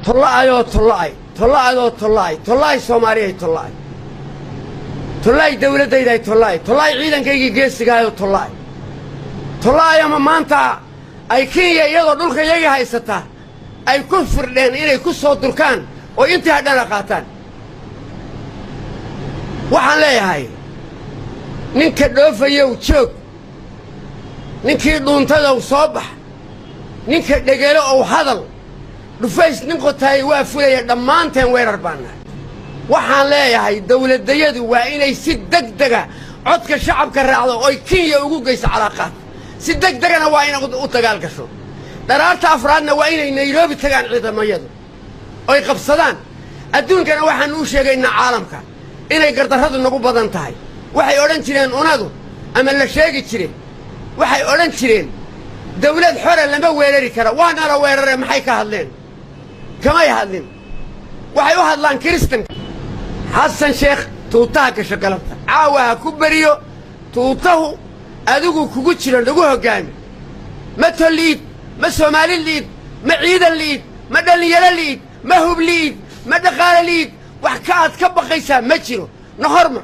طلعي طلعي سومالي طلعي دولة داي طلعي عيدان كي جيسي طلعي أما مانتا أي كينيا يضو دولك يجي هايستا أي كفر لين إلي كسو دركان وإنتي هدنا قاتان waxaan leeyahay ninka dhoofayo joog ninkii dhuuntada uu soo bax ninka dhagalo oo hadal dhufays nin qotay waa fulaya dhamaanteen weerar baana waxaan leeyahay dawladayadu waa inay si degdega codka shacabka raacdo oo Kenya ugu geyso calaaqad si degdegana waa inay u dagaal gasho daraarta afraadna waa inay Nairobi tagaan ciidamayadu oo qabsadaan adduunkana waxaan u sheegaynaa caalamka inay gardarradu nagu badan tahay waxay oran jireen unadu ama la sheegi jireen waxay oran jireen dawlad xore lama weerari karo waana la weeraray maxay ka hadleen kamay hadleen waxay u hadlaan kristanka xasan sheekh tuutaha ka shaqalabta caawaha ku bariyo tuutahu adigu kugu jiro lagu hogaami ma toliid ma Soomaali liid ma ciidan liid ma dhalinyaro liid ma hub liid ma dhaqaale liid wax ka baqaysa ma jiro nahorma